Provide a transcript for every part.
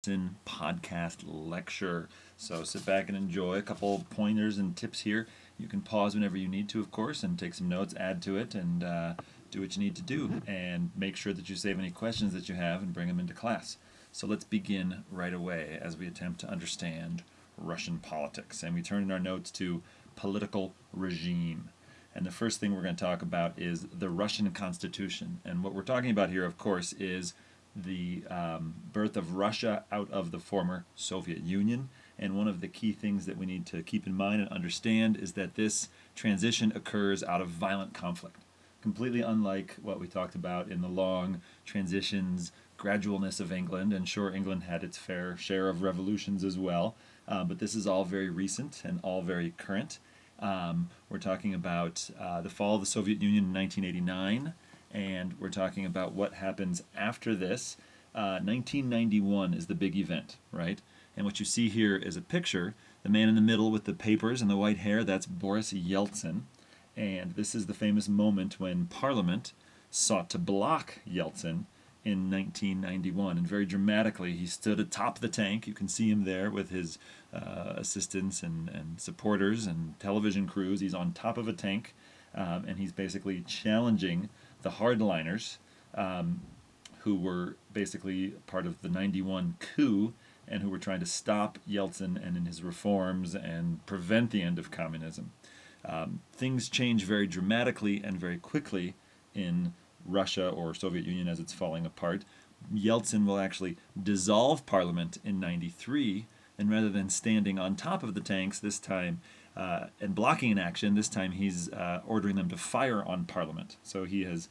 Benson podcast lecture. So sit back and enjoy a couple pointers and tips here. You can pause whenever you need to, of course, and take some notes, add to it, and do what you need to do. And make sure that you save any questions that you have and bring them into class. So let's begin right away as we attempt to understand Russian politics. And we turn in our notes to political regime. And the first thing we're going to talk about is the Russian Constitution. And what we're talking about here, of course, is the birth of Russia out of the former Soviet Union. And one of the key things that we need to keep in mind and understand is that this transition occurs out of violent conflict. Completely unlike what we talked about in the long transitions, gradualness of England. And sure, England had its fair share of revolutions as well. But this is all very recent and all very current. We're talking about the fall of the Soviet Union in 1989. And we're talking about what happens after this. 1991 is the big event, right? And what you see here is a picture. The man in the middle with the papers and the white hair, that's Boris Yeltsin. And this is the famous moment when Parliament sought to block Yeltsin in 1991. And very dramatically, he stood atop the tank. You can see him there with his assistants and supporters and television crews. He's on top of a tank, and he's basically challenging the hardliners, who were basically part of the 91 coup and who were trying to stop Yeltsin and in his reforms and prevent the end of communism. Things change very dramatically and very quickly in Russia or Soviet Union as it's falling apart. Yeltsin will actually dissolve parliament in 93, and rather than standing on top of the tanks this time and blocking an action, this time he's ordering them to fire on Parliament. So he has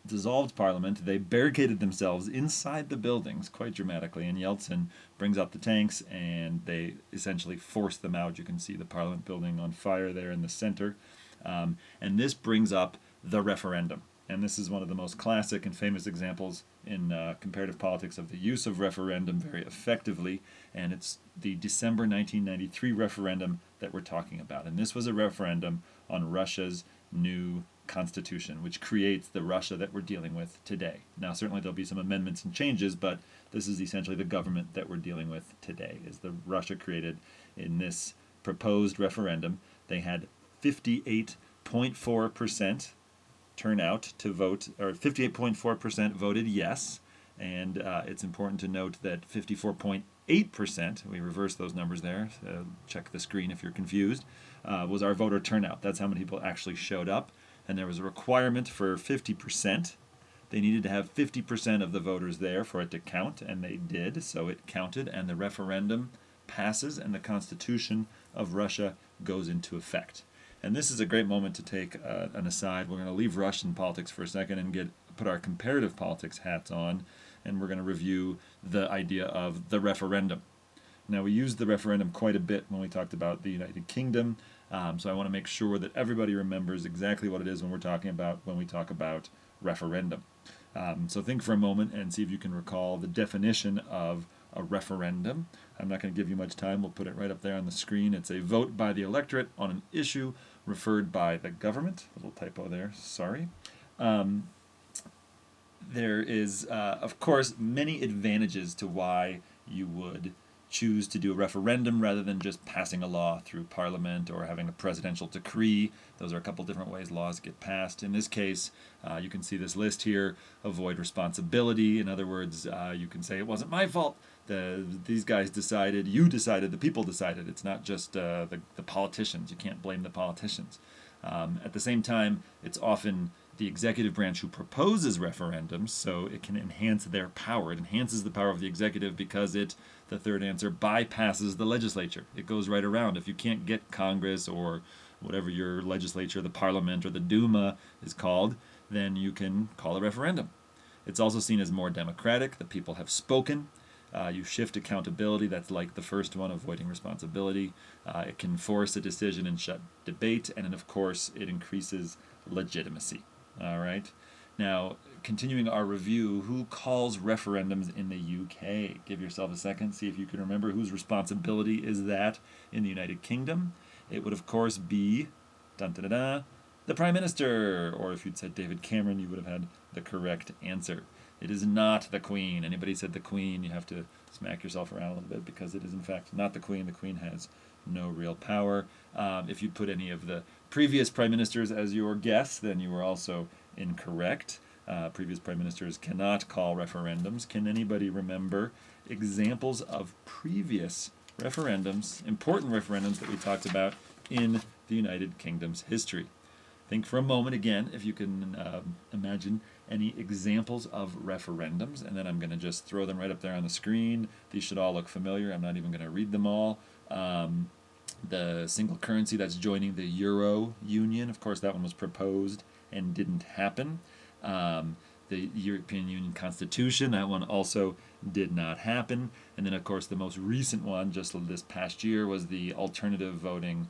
dissolved Parliament. They barricaded themselves inside the buildings quite dramatically, and Yeltsin brings out the tanks and they essentially force them out. You can see the Parliament building on fire there in the center. And this brings up the referendum. And this is one of the most classic and famous examples in comparative politics of the use of referendum very effectively. And it's the December 1993 referendum that we're talking about. And this was a referendum on Russia's new constitution, which creates the Russia that we're dealing with today. Now, certainly there'll be some amendments and changes, but this is essentially the government that we're dealing with today, is the Russia created in this proposed referendum. They had 58.4% turnout to vote, or 58.4% voted yes, and it's important to note that 54.8%, we reverse those numbers there, check the screen if you're confused, was our voter turnout. That's how many people actually showed up, and there was a requirement for 50%. They needed to have 50% of the voters there for it to count, and they did, so it counted, and the referendum passes, and the Constitution of Russia goes into effect. And this is a great moment to take an aside. We're going to leave Russian politics for a second and put our comparative politics hats on, and we're going to review the idea of the referendum. Now, we used the referendum quite a bit when we talked about the United Kingdom, so I want to make sure that everybody remembers exactly what it is when we talk about referendum. So think for a moment and see if you can recall the definition of a referendum. I'm not going to give you much time. We'll put it right up there on the screen. It's a vote by the electorate on an issue referred by the government. A little typo there, sorry. There is, of course, many advantages to why you would choose to do a referendum rather than just passing a law through Parliament or having a presidential decree. Those are a couple different ways laws get passed. In this case, you can see this list here: avoid responsibility. In other words, you can say it wasn't my fault. These guys decided, you decided, the people decided. It's not just the politicians. You can't blame the politicians. At the same time, it's often the executive branch who proposes referendums, so it can enhance their power. It enhances the power of the executive because the third answer, bypasses the legislature. It goes right around. If you can't get Congress or whatever your legislature, the Parliament or the Duma is called, then you can call a referendum. It's also seen as more democratic. The people have spoken. You shift accountability. That's like the first one, avoiding responsibility. It can force a decision and shut debate. And then, of course, it increases legitimacy. All right. Now, continuing our review, who calls referendums in the UK? Give yourself a second. See if you can remember whose responsibility is that in the United Kingdom. It would, of course, be the Prime Minister. Or if you'd said David Cameron, you would have had the correct answer. It is not the Queen. Anybody said the Queen, you have to smack yourself around a little bit, because it is in fact not the Queen. The Queen has no real power. If you put any of the previous prime ministers as your guess, then you were also incorrect. Previous prime ministers cannot call referendums. Can anybody remember examples of previous referendums, important referendums that we talked about in the United Kingdom's history? Think for a moment again, if you can imagine any examples of referendums, and then I'm going to just throw them right up there on the screen. These should all look familiar. I'm not even going to read them all. The single currency that's joining the Euro Union, of course, that one was proposed and didn't happen. The European Union Constitution, that one also did not happen. And then, of course, the most recent one, just this past year, was the alternative voting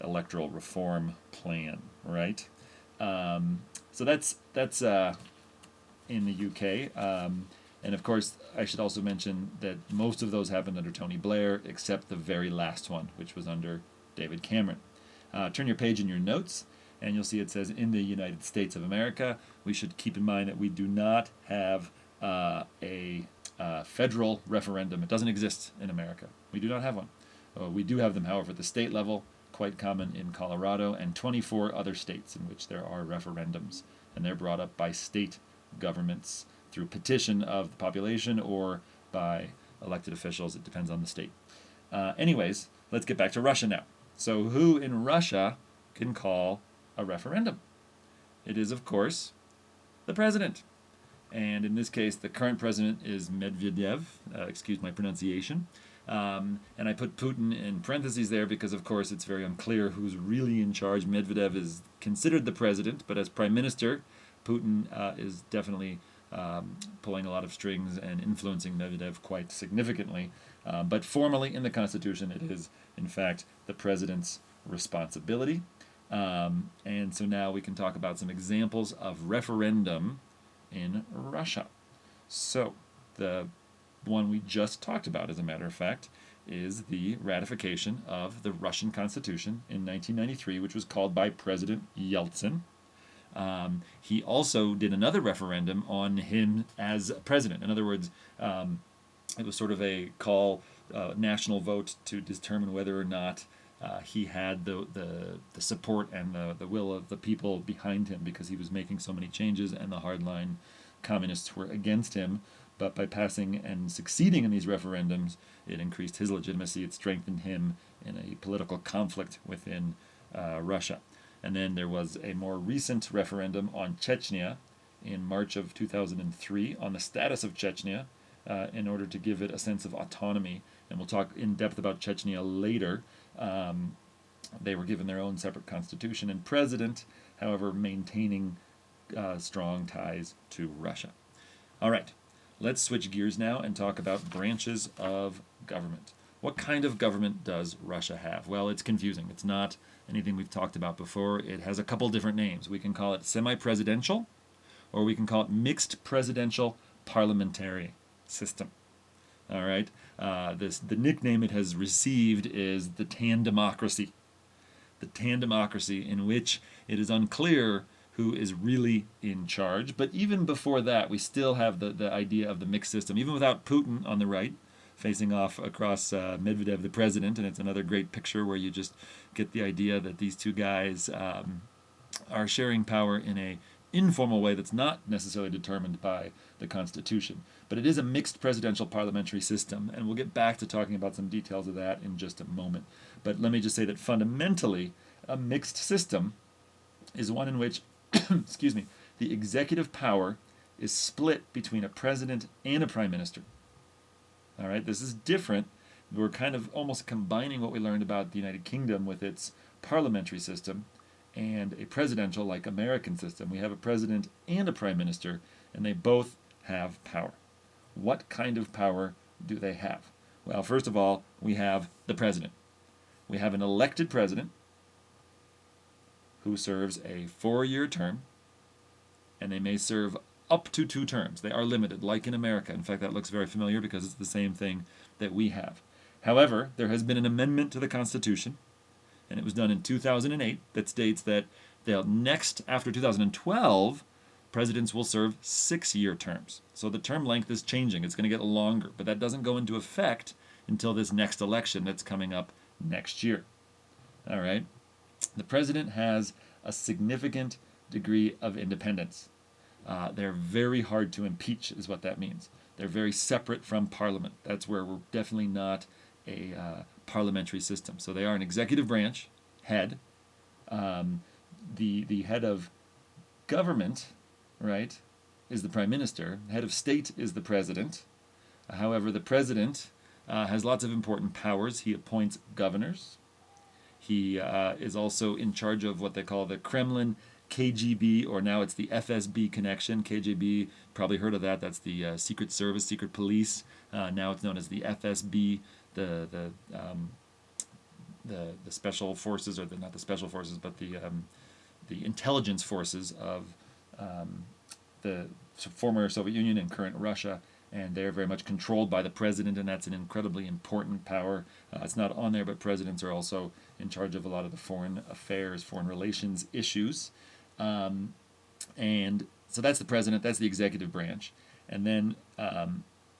electoral reform plan, right? So that's in the UK. And of course, I should also mention that most of those happened under Tony Blair, except the very last one, which was under David Cameron. Turn your page in your notes, and you'll see it says, in the United States of America. We should keep in mind that we do not have a federal referendum. It doesn't exist in America. We do not have one. We do have them, however, at the state level, quite common in Colorado and 24 other states in which there are referendums. And they're brought up by state governments through petition of the population or by elected officials. It depends on the state. Anyways, let's get back to Russia now. So who in Russia can call a referendum? It is, of course, the president. And in this case, the current president is Medvedev. Excuse my pronunciation. And I put Putin in parentheses there because, of course, it's very unclear who's really in charge. Medvedev is considered the president, but as prime minister, Putin is definitely pulling a lot of strings and influencing Medvedev quite significantly. But formally in the Constitution, it is, in fact, the president's responsibility. And so now we can talk about some examples of referendum in Russia. So the one we just talked about, as a matter of fact, is the ratification of the Russian Constitution in 1993, which was called by President Yeltsin. He also did another referendum on him as president. In other words, it was sort of a national vote to determine whether or not he had the support and the will of the people behind him, because he was making so many changes and the hardline communists were against him. But by passing and succeeding in these referendums, it increased his legitimacy. It strengthened him in a political conflict within Russia. And then there was a more recent referendum on Chechnya in March of 2003 on the status of Chechnya in order to give it a sense of autonomy. And we'll talk in depth about Chechnya later. They were given their own separate constitution and president, however, maintaining strong ties to Russia. All right. Let's switch gears now and talk about branches of government. What kind of government does Russia have? Well, it's confusing. It's not anything we've talked about before. It has a couple different names. We can call it semi-presidential, or we can call it mixed presidential parliamentary system. All right. The nickname it has received is the tandemocracy. The tandemocracy, in which it is unclear who is really in charge. But even before that, we still have the idea of the mixed system, even without Putin on the right, facing off across Medvedev, the president. And it's another great picture where you just get the idea that these two guys are sharing power in a informal way that's not necessarily determined by the Constitution. But it is a mixed presidential parliamentary system, and we'll get back to talking about some details of that in just a moment. But let me just say that fundamentally, a mixed system is one in which excuse me, the executive power is split between a president and a prime minister. All right, this is different. We're kind of almost combining what we learned about the United Kingdom with its parliamentary system and a presidential, like American system. We have a president and a prime minister, and they both have power. What kind of power do they have? Well, first of all, we have the president. We have an elected president who serves a 4-year term, and they may serve up to 2 terms. They are limited, like in America. In fact, that looks very familiar because it's the same thing that we have. However, there has been an amendment to the Constitution, and it was done in 2008, that states that they'll next, after 2012, Presidents will serve 6-year terms. So the term length is changing. It's going to get longer, but that doesn't go into effect until this next election that's coming up next year. All right. The president has a significant degree of independence. They're very hard to impeach, is what that means. They're very separate from Parliament. That's where we're definitely not a parliamentary system. So they are an executive branch head. The head of government, right, is the prime minister. Head of state is the president. However, the president has lots of important powers. He appoints governors. He is also in charge of what they call the Kremlin KGB, or now it's the FSB connection. KGB, probably heard of that. That's the Secret Service, Secret Police. Now it's known as the FSB, the special forces, or not the special forces, but the intelligence forces of the former Soviet Union and current Russia. And they're very much controlled by the president, and that's an incredibly important power. It's not on there, but presidents are also in charge of a lot of the foreign affairs, foreign relations issues. And so that's the president, that's the executive branch. And then,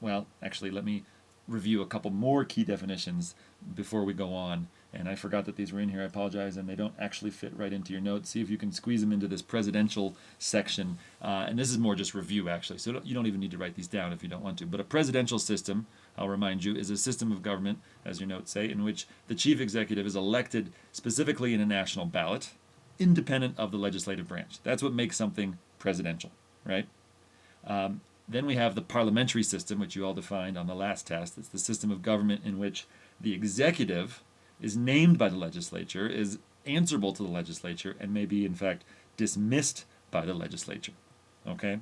well, actually, let me review a couple more key definitions before we go on. And I forgot that these were in here, I apologize, and they don't actually fit right into your notes. See if you can squeeze them into this presidential section. And this is more just review, actually, so you don't even need to write these down if you don't want to. But a presidential system, I'll remind you, is a system of government, as your notes say, in which the chief executive is elected specifically in a national ballot, independent of the legislative branch. That's what makes something presidential, right? Then we have the parliamentary system, which you all defined on the last test. It's the system of government in which the executive is named by the legislature, is answerable to the legislature, and may be, in fact, dismissed by the legislature. Okay?